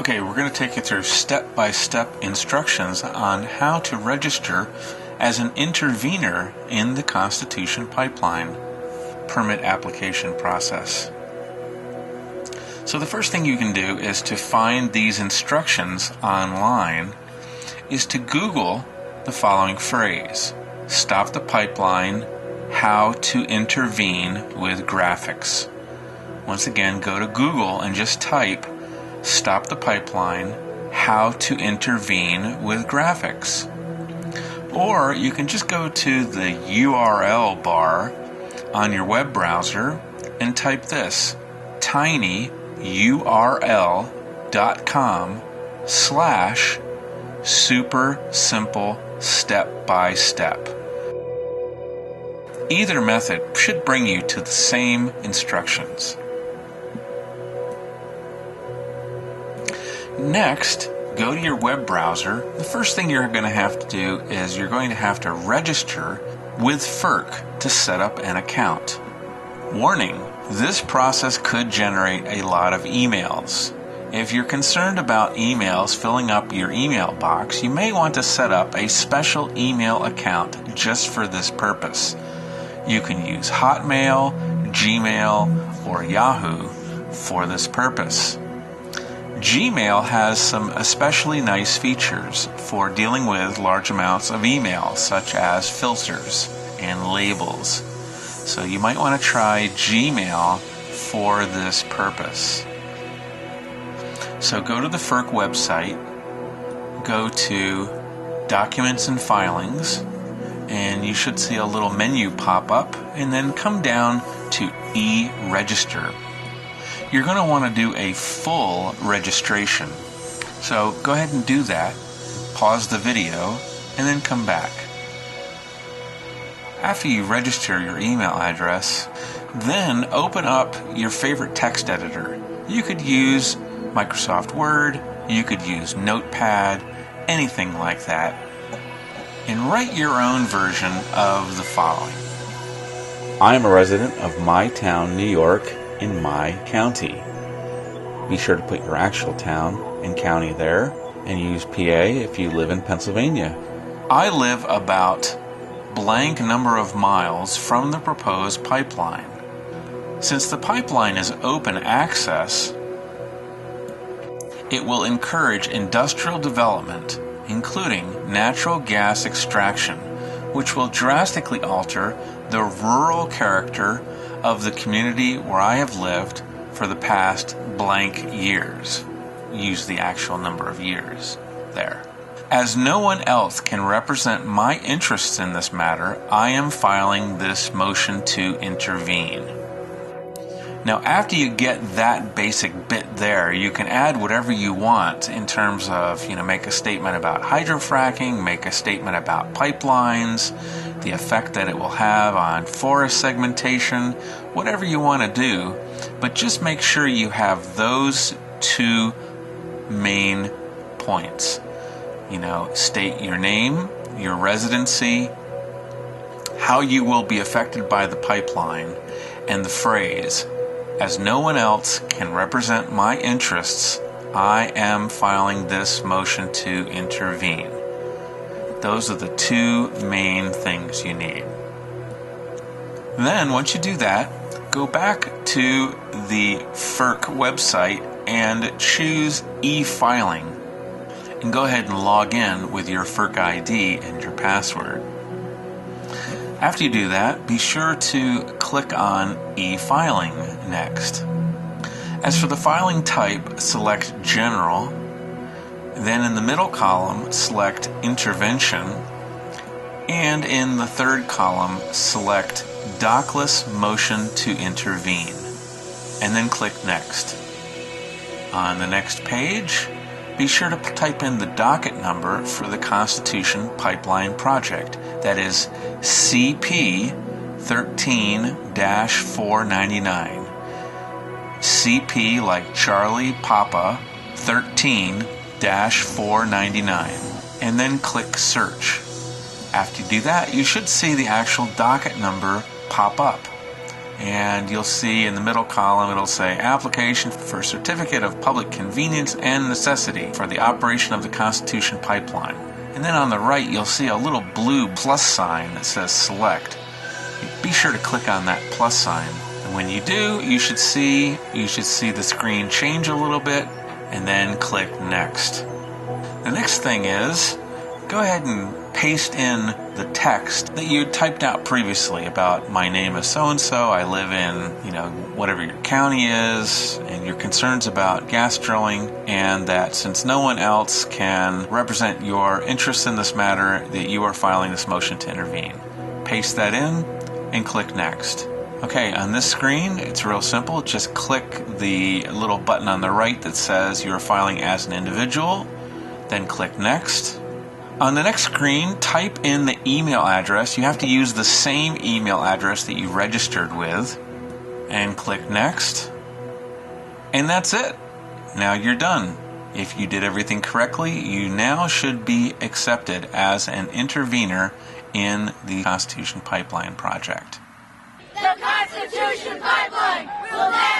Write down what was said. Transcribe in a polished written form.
Okay, we're going to take you through step-by-step instructions on how to register as an intervener in the Constitution Pipeline permit application process. So the first thing you can do is to find these instructions online is to Google the following phrase: stop the pipeline, how to intervene with graphics. Once again, go to Google and just type stop the pipeline, how to intervene with graphics. Or you can just go to the URL bar on your web browser and type this: tinyurl.com/super simple step by step. Either method should bring you to the same instructions. Next, go to your web browser. The first thing you're going to have to do is you're going to have to register with FERC to set up an account. Warning, this process could generate a lot of emails. If you're concerned about emails filling up your email box, you may want to set up a special email account just for this purpose. You can use Hotmail, Gmail, or Yahoo for this purpose. Gmail has some especially nice features for dealing with large amounts of email, such as filters and labels. So you might want to try Gmail for this purpose. So go to the FERC website, go to Documents and Filings, and you should see a little menu pop up, and then come down to e-register. You're going to want to do a full registration. So go ahead and do that, pause the video, and then come back. After you register your email address, then open up your favorite text editor. You could use Microsoft Word, you could use Notepad, anything like that, and write your own version of the following. I am a resident of my town, New York, in my county. Be sure to put your actual town and county there, and use PA if you live in Pennsylvania. I live about blank number of miles from the proposed pipeline. Since the pipeline is open access, it will encourage industrial development, including natural gas extraction, which will drastically alter the rural character of the community where I have lived for the past blank years. Use the actual number of years there. As no one else can represent my interests in this matter, I am filing this motion to intervene. Now, after you get that basic bit there, you can add whatever you want in terms of, make a statement about hydrofracking, make a statement about pipelines, the effect that it will have on forest segmentation, whatever you want to do, but just make sure you have those two main points. State your name, your residency, how you will be affected by the pipeline, and the phrase, as no one else can represent my interests, I am filing this motion to intervene. Those are the two main things you need. Then, once you do that, go back to the FERC website and choose e-filing. And go ahead and log in with your FERC ID and your password. After you do that, be sure to click on e-filing next. As for the filing type, select General. Then in the middle column, select Intervention. And in the third column, select Dockless Motion to Intervene. And then click Next. On the next page, be sure to type in the docket number for the Constitution Pipeline Project. That is CP 13-499. CP like Charlie Papa 13-499. And then click Search. After you do that, you should see the actual docket number pop up. and you'll see in the middle column it'll say application for certificate of public convenience and necessity for the operation of the Constitution Pipeline. And then on the right you'll see a little blue plus sign that says select. Be sure to click on that plus sign. And when you do, you should see the screen change a little bit, and then click next. The next thing is, go ahead and paste in the text that you typed out previously about my name is so-and-so, I live in, whatever your county is, and your concerns about gas drilling, and that since no one else can represent your interests in this matter, that you are filing this motion to intervene. Paste that in and click next. Okay, on this screen, it's real simple. Just click the little button on the right that says you're filing as an individual, then click next. On the next screen, type in the email address. You have to use the same email address that you registered with, and click next. And that's it. Now you're done. If you did everything correctly, you now should be accepted as an intervener in the Constitution Pipeline project. The Constitution Pipeline will never